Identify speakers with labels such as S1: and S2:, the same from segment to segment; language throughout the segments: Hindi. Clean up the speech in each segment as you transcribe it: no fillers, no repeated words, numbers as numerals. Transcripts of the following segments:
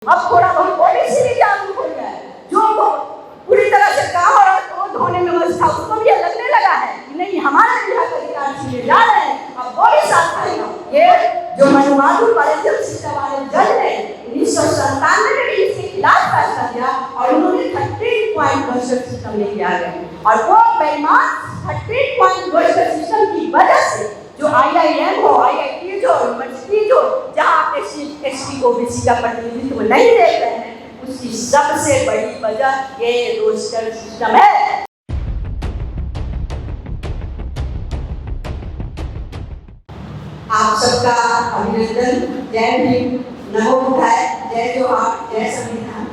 S1: अब थोड़ा बहुत पॉलिसी भी जागरूक हो गया है। जो पूरी तरह से गाँव और धोने में मस्त था उसको भी लगने लगा है कि नहीं हमारे यहाँ का अधिकार छीने जा रहे हैं। अब वो भी साथ आएगा। ये जो मनुमाधु पॉलिटिकल सिस्टम वाले जज ने 1997 में भी इसके खिलाफ फैसला दिया और उन्होंने 13 पॉइंट वर्षन सिस्टम लेके आ गए और वो बेईमान 13 पॉइंट वर्षन सिस्टम की वजह से जो IIM हो, IIT जो यूनिवर्सिटी जो जहाँ SC OBC का प्रतिनिधित्व नहीं देख रहे हैं उसकी सबसे बड़ी वजह ये रोस्टर सिस्टम है। आप सबका अभिनंदन। जय भीम, नमो बुद्धाय, जय जोहार, जय संविधान।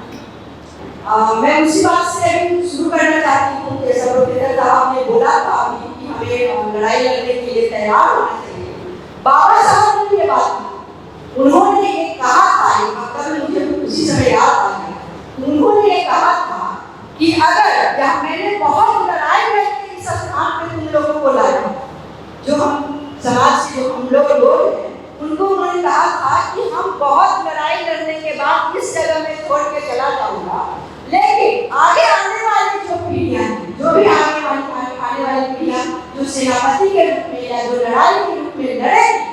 S1: मैं उसी बात से अभी शुरू करना चाहती हूँ कि सर्वप्रथम साहब ने बोला था कि हमें लड़ाई लड़ने के लिए तैयार होना चाहिए। बाबा साहब ने ये बात की, उन्होंने ये कहा था, ये मतलब मुझे उसी समय याद आ गया, उन्होंने ये कहा था कि अगर जब मैंने बहुत लड़ाई लड़ने की संस्थान पे तुम लोगों को लाया, जो हम समाज से जो हम लोग हैं उनको उन्होंने कहा था कि हम बहुत लड़ाई लड़ने के बाद इस जगह में छोड़ के चला जाऊंगा, लेकिन आगे आने वाली जो पीढ़ियां जो भी आने वाली पीढ़ियां जो सेनापति के रूप में या जो लड़ाई के रूप में लड़ेगी,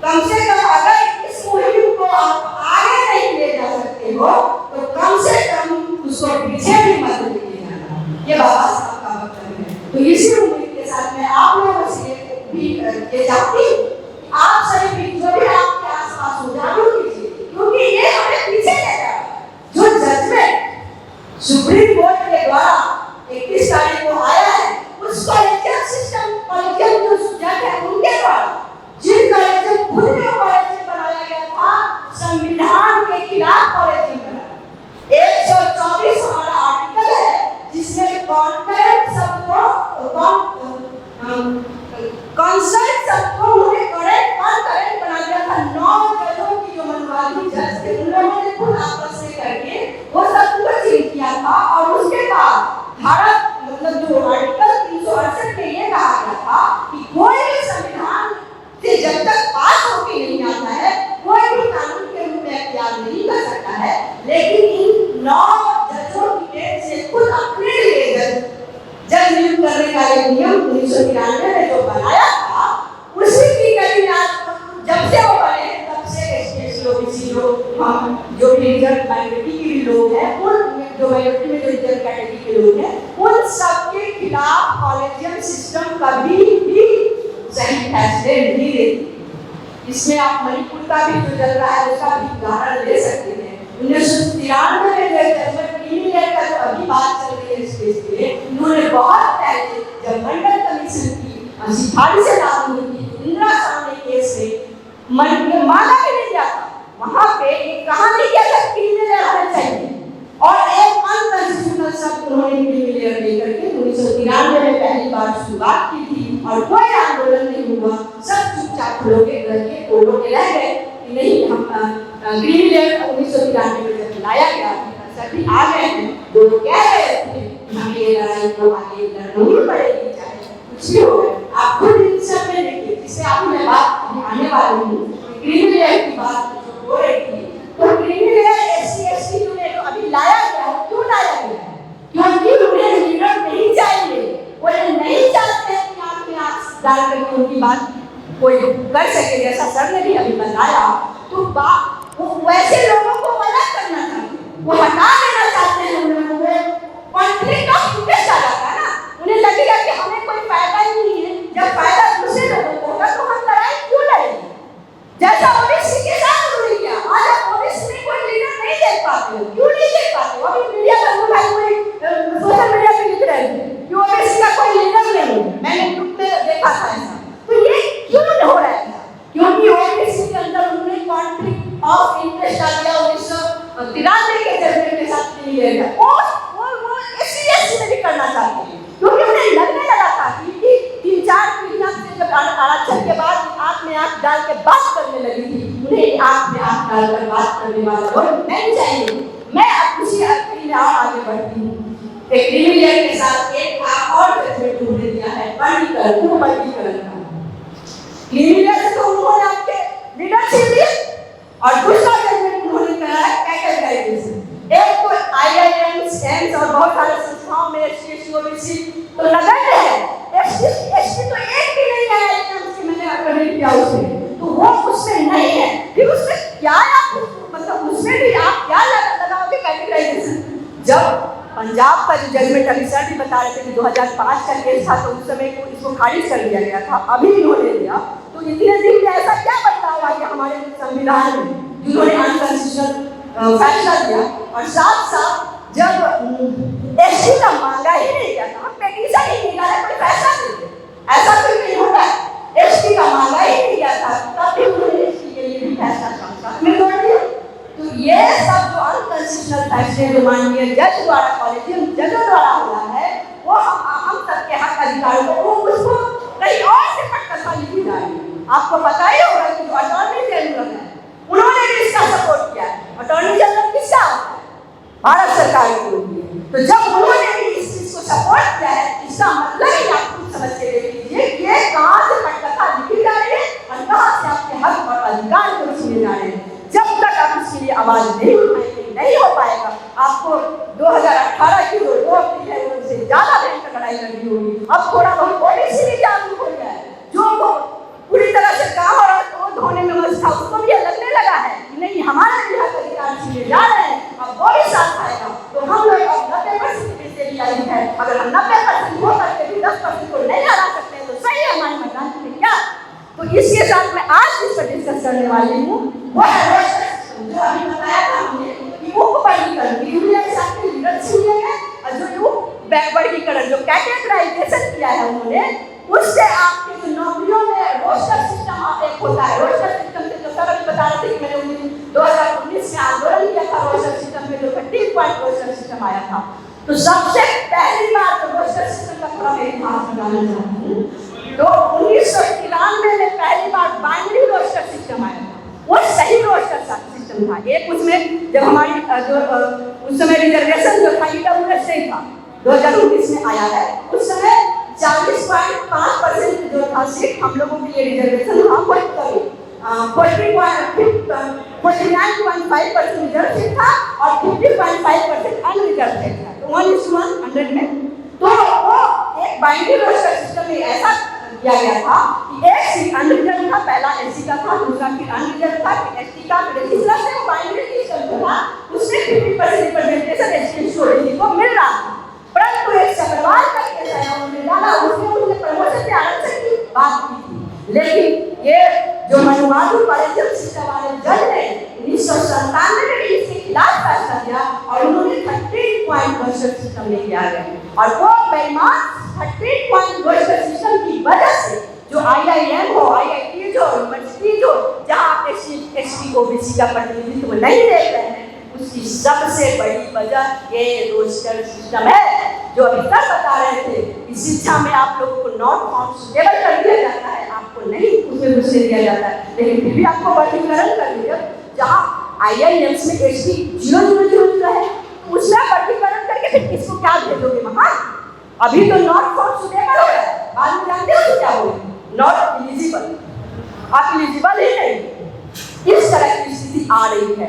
S1: कम से कम अगर इस मुहिम को आप आगे नहीं ले जा सकते हो तो कम से कम उसको पीछे भी मत लेके जाना। ये बाबा साहब का वक्तव्य है। तो इसी उम्मीद के साथ मैं आप लोगों से भी ये चाहती हूँ आप सभी भी जो भी आपके आसपास हो जागरूक कीजिए, क्योंकि ये हमें पीछे ले जा रहा है। जो जजमेंट सुप्रीम कोर्ट के द्वारा 31 तारीख को आया है उस कॉलेजियम सिस्टम कॉलेजियम जो जज है उनके द्वारा जिन कॉलेजियम खुद में कॉलेजियम बनाया गया था संविधान के खिलाफ कॉलेजियम बनाया। 124 हमारा आर्टिकल है जिसमें कॉन्ट्रैक्ट सबको कंसर्ट सबको उन्होंने करेक्ट बना दिया था। 9 जजों की जो मनवादी जज थे उन लोगों ने खुद आपस में करके वो सब कुछ चेंज किया था और उसके बाद धारा मतलब जो आर्टिकल 368 में ये कहा गया था कि कोई भी संविधान से जब तक पास होके नहीं आता है कोई भी कानून के रूप में अख्तियार नहीं कर सकता है, लेकिन इन 9 जजों की बेंच से खुद अपने लिए जज नियुक्त करने का एक नियम 1993 में जो बनाया था उसी की कड़ी जब से वो बने तब से SC OBC जो भी रिजर्व माइनॉरिटी के लोग हैं उन जो माइनॉरिटी में जो रिजर्व कैटेगरी के लोग हैं उन सबके खिलाफ कॉलेजियम सिस्टम कभी भी सही फैसले नहीं देती। इसमें आप मणिपुर का भी जो चल रहा है उसका भी उदाहरण ले सकते हैं। 1993 में जजमेंट क्रीमिलियर का जो अभी बात चल रही है इस केस पे उन्होंने बहुत पहले जब मंडल कमीशन की सिफारिश से लागू हुई थी इंदिरा साहनी केस में माना भी नहीं जाता, वहाँ पे एक कहानी क्या था क्रीमिलियर होना चाहिए और एक अनकंस्टिट्यूशनल शब्द उन्होंने क्रीमिलियर लेकर के 1993 में पहली बार शुरुआत की थी और कोई आंदोलन नहीं हुआ। सब चुपचाप लोग रह गए कि नहीं हम क्रीमिलियर 1993 में जब लाया गया सभी आ गए हैं लोग कह रहे थे हमें ये लड़ाई को आगे लड़नी पड़ेगी चाहे कुछ भी हो। आप खुद इन सब में देखिए जिससे आपको मैं बात आने वाली हूँ क्रीमिलियर की बात हो रही थी तो क्रीमिलियर SC ST ने तो अभी लाया गया है। क्यों लाया गया है? क्योंकि उन्हें लीडर नहीं चाहिए, वो नहीं चाहते हैं कि आप में आंख डाल करके उनकी बात कोई कर सके, जैसा सर ने भी अभी बताया। तो वो वैसे लोगों को मना करना चाहते हैं, वो हटा देना चाहते हैं उन लोगों को। कॉन्फ्लिक्ट ऑफ इंटरेस्ट आ जाता है ना, उन्हें लगेगा कि हमें कोई फायदा ही नहीं है। जब फायदा दूसरे लोगों को होगा तो हम लड़ाई क्यों लड़ेंगे? जैसा OBC के साथ उन्होंने किया। आज आप OBC में कोई लीडर नहीं देख पाते हो, क्यों नहीं देख पाते हो? अभी मीडिया पर भाई कोई सोशल मीडिया पे लिख रहे थे कि OBC का कोई लीडर नहीं है, मैंने ग्रुप में देखा था ऐसा। तो ये क्यों हो रहा है? क्योंकि OBC के अंदर उन्होंने कॉन्फ्लिक्ट ऑफ इंटरेस्ट आ गया 1993 के जजमेंट के साथ नहीं लेगा वो SC ST में भी करना चाहते हैं, क्योंकि उन्हें लगने लगा था कि 3-4 पीढ़ियां से जब आरक्षण के बाद आंख में आंख डाल के बात करने लगी थी, उन्हें आंख में आंख डालकर बात करने वाला लोग नहीं चाहिए। मैं अब उसी अर्थ में और आगे बढ़ती हूँ। एक क्रीमिलियर के साथ एक और जजमेंट उन्होंने दिया है वर्गीकरण का। क्रीमिलियर से तो उन्होंने आपके लीडरशिप दी और दूसरा जजमेंट उन्होंने है कैटेगराइजेशन। एक तो IIMs, एम्स और बहुत सारे संस्थाओं में SC OBC तो नगण्य है, SC तो एक भी नहीं है IIMs की मैंने अटेंड किया उसमें, तो वो उसमें नहीं है। फिर उसमें क्या आप मतलब उसमें भी आप क्या लगाओगे कैटेगराइजेशन? जब पंजाब का जो जजमेंट अभी सर भी बता रहे थे कि 2005 का केस था तो उस समय को इसको खारिज कर दिया गया था, अभी इन्होंने दिया तो इतने दिन में ऐसा क्या बदलाव आ गया हमारे संविधान में जिन्होंने अनकॉन्स्टिट्यूशनल फैसला दिया। और साथ साथ जब SC का मांगा ही नहीं गया था, हम पेटिशन ही निकाला कोई फैसला नहीं दिया, ऐसा कोई नहीं होता है। SC का मांगा ही नहीं गया था तब भी उन्होंने SC के लिए भी फैसला में तोड़ दिया। तो ये सब जो अनकॉन्स्टिट्यूशनल फैसले जो माननीय जज द्वारा कॉलेजियम जजों द्वारा हुआ है वो हम सबके हक अधिकारों को वो उसको कहीं और से पटकथा लिखी जा रही है। आपको पता ही होगा कि जो अटॉर्नी जनरल है उन्होंने भी इसका सपोर्ट किया है। अटॉर्नी जनरल किसका होता है? भारत सरकार की होती है। तो जब उन्होंने भी इस चीज को सपोर्ट किया है इसका मतलब ही आप खुद समझ के देख लीजिए कि ये कहाँ से पटकथा लिखी जा रही है और कहाँ से आपके हक और अधिकार को छीने जा रहे हैं। जब तक आप इसके लिए आवाज नहीं उठाएंगे नहीं हो पाएगा। आपको 2018 की जो रोक है उनसे ज्यादा भयंकर लड़ाई लड़नी होगी। अब थोड़ा बहुत पॉलिसी भी जागरूक हो गया है, जो पूरी तरह से काम और धोने में मस्त था उसको भी लगने लगा है कि नहीं हमारे भी हक अधिकार छीने जा रहे हैं। अब वो भी साथ आएगा तो हम लोग अब 90% में से भी आई है। अगर हम 90% हो करके भी 10% को नहीं हरा सकते हैं तो सही है हमारी मतदान में क्या। तो इसके साथ मैं आज इस पर डिस्कस करने वाली हूँ वो है जो अभी बताया था हमने कि वर्गीकरण जो कैटेगराइजेशन किया है उन्होंने उससे आपके जो नौकरियों में रोस्टर सिस्टम एक होता है। रोस्टर सिस्टम से जो सर अभी बता रहे थे कि मैंने 2019 में आंदोलन किया था रोस्टर सिस्टम में जो 15 पॉइंट रोस्टर सिस्टम आया था। तो सबसे पहली बार तो रोस्टर सिस्टम का थोड़ा मैं इतिहास बताना चाहती हूँ। तो 1993 में पहली बार बाइनरी रोस्टर सिस्टम आया था। वो सही रोस्टर सिस्टम था। एक उसमें जब हमारी जो उस समय रिजर्वेशन जो था EWS से था 2019 में आया है। उस समय 40.5% जो था सीट हम लोगों के लिए रिजर्वेशन था। 49.5% रिजर्व सीट था और 50.5% अनरिजर्व सीट था। तो 1:100 में तो वो एक बाइनरी रोस्टर सिस्टम में ऐसा किया गया था कि एक सीट अनरिजर्व था, पहला SC का था, दूसरा फिर अनरिजर्व था, फिर ST का, फिर इस तरह से बाइनरी सिस्टम था। उसमें 50% रिप्रेजेंटेशन SC को मिल रहा था। परंतु एक चक्रवात का केस आया उन्होंने डाला, उसमें उन्होंने प्रमोशन के आरक्षण की बात की थी। लेकिन ये जो मनुमाधु कॉलेजियम सिस्टम वाले जज ने 1997 में भी इसके खिलाफ फैसला दिया और उन्होंने 13 पॉइंट रोस्टर सिस्टम लेके आ गए। और वो बेईमान 13 पॉइंट रोस्टर सिस्टम की वजह से जो IIM हो, IIT हो, यूनिवर्सिटी हो, जहाँ SC OBC का प्रतिनिधित्व नहीं देख रहे हैं, उसकी सबसे बड़ी वजह ये रोस्टर सिस्टम है। जो अभी तक बता रहे थे कि शिक्षा में आप लोगों को नॉट फॉर्म सुटेबल कर दिया जाता है, आपको नहीं उसमें घुसने दिया जाता है, लेकिन फिर भी आपको वर्गीकरण कर दिया। जहाँ IIMs में ST 000 है उसमें वर्गीकरण करके फिर किसको क्या भेजोगे वहाँ। अभी तो नॉट फॉर्म सुटेबल हो रहा है, बाद में जानते हो क्या होगा, नॉट एलिजिबल, आप एलिजिबल ही नहीं। इस तरह की स्थिति आ रही है।